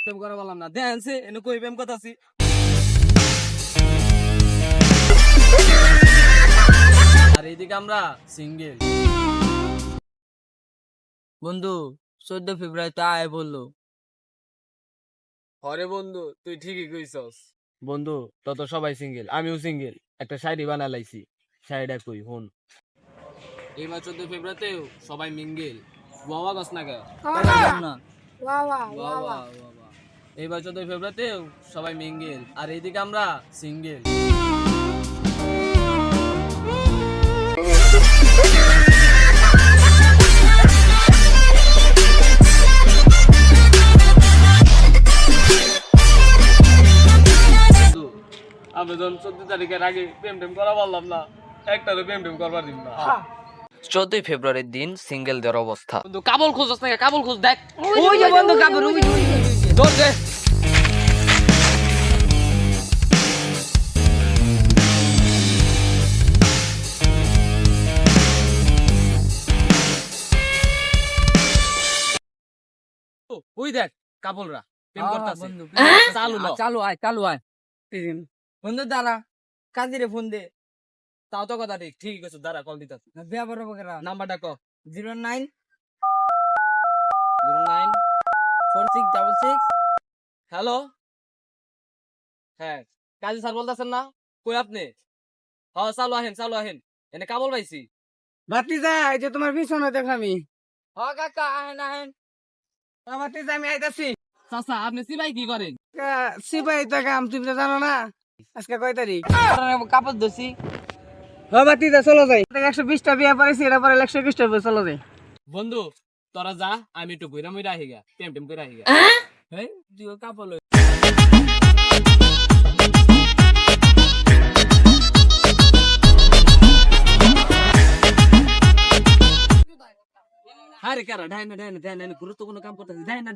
প্রেম করা বললাম না দেন সে এনে কই প্রেম কথা আছি আর এইদিকে আমরা সিঙ্গেল। বন্ধু 14 ফেব্রুয়ারি তো আয় বললো। হরে বন্ধু তুই ঠিকই কইছস বন্ধু, তত সবাই সিঙ্গেল, আমিও সিঙ্গেল। একটা শায়রি বানা লাইছি, শায়রিটা কই হন। এইবার 14 ফেব্রুয়ারিতেও সবাই মিঙ্গেল, বাবা গাছ না কে না এইবার 14 ফেব্রুয়ারিতেও সবাই মিঙ্গেল আর এইদিকে আমরা সিঙ্গেল। আমি যখন 14 তারিখের আগে প্রেম টেম করা পারলাম না, একটারও প্রেম টেম করবার দিন না। 14 ফেব্রুয়ারির দিন সিঙ্গেলদের অবস্থা। বন্ধু কাবল খোঁজস না, কাবল খোঁজ দেখ। ওই যে বন্ধু কাপড় ওই যে দৌড় দে। ওই দেখ কাপলরা প্রেম করতেছে। বন্ধু চালু ল। চালু আয় বন্ধু দাঁড়া কাজিরে ফোন দে। তাও তো কথা ঠিক, ঠিক আছে দাঁড়া কল দিতাছি। ব্যাপার বগেরা নাম্বারটা ক। 09 09 4666 হ্যালো, হ্যাঁ কাজী স্যার বলতেছেন না? কই আপনি? হ্যাঁ চালু আহেন এনে কাবল পাইছি। ভাতিজা এই যে তোমার পিছনে দেখামি। হ কাকা আহেন ভাতিজা আমি আইতাছি। চাচা আপনি সিবাই কি করেন? সিপাহি তো কাম তুমি তো জানো না আজকে কয় তারিখ? কাপড় ধরছি। হ ভাতিজা চলো যাই। 120টা বিয়া পড়েছি, এটা পরে 121টা চলো যাই। বন্ধু তোরা যা, আমি একটু ঘুরা মুইরা আহিগা, টেম টেম করে আহিগা। হ্যাঁ তুই কাপড় লই। আরে কারা ডাইনা গুরুত্বপূর্ণ কাম করতেছি, ডাইনা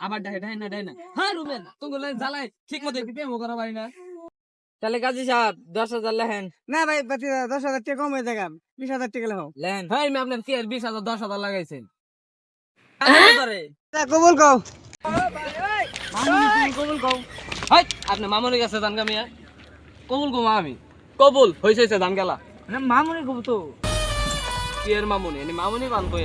আবার ডাইনা। হ্যাঁ রুবেন তুমি জ্বালাই ঠিক মতো প্রেমও করা পারি না। তাহলে কাজী সাহেব 10,000 লেহেন। না ভাই ভাতিজা 10,000 টাকা কম হয়ে যাবে, 20,000 টাকা লেহ লেহেন। হ্যাঁ আমি আপনার কি আর 20,000 10,000 লাগাইছেন? কবুল কও কবুল কও। হাই আপনি মামুনি কাছে জান গামিয়া কবুল কও আমি কবুল হইছে জান গেলা। মামুনি কব তো কি এর মামুনি এনি মামুনি বান কই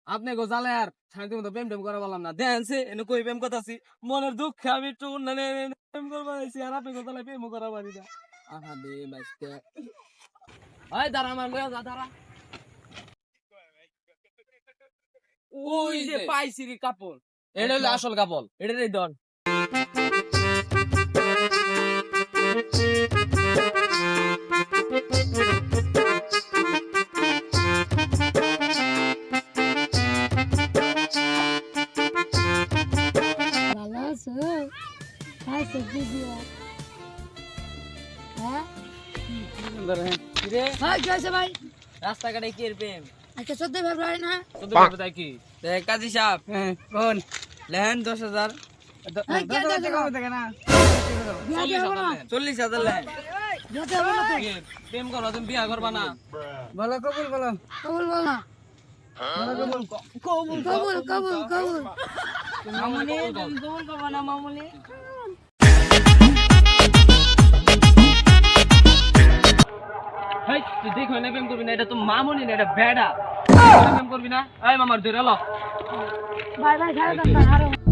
আপনি গো জালে আর শান্তি মতো প্রেম টেম করা বললাম না দেন সে এনে কই প্রেম কথা আছি মনের দুঃখে আমি একটু উন্নয়নে প্রেম করবা আইছি আর আপনি গো জালে প্রেম করা পারি না। আহা দে বাইস্তে আয় দাঁড়া আমার লয়া যা দাঁড়া। ওই যে পাইছি রে কাপড়, এটা হলো আসল কাপড়, এটারই ডন। রাস্তাঘাটে কি এর প্রেম? আজকে 14 ফেব্রুয়ারি না? 14 ফেব্রুয়ারি কি? কাজী সাহেব কোন লেহেন 10,000 এই কে 10,000 টাকা হবে থাকে না? বিয়া দিয়ে হবে না? 40,000 লেহেন। বিয়া দিয়ে হবে না তো? কি? প্রেম করো তুমি বিয়া করবা না? বলো কবুল বলো। কবুল বল না। কবুল। মামুনি তুমি কবুল করবা না মামুনি? হেই তুই দেখো না প্রেম করবি না, এটা তো মামুনি না, এটা বেডা। প্রেম করবি না? এই মামার ধরে ল। বাই বাই, খারাপ না।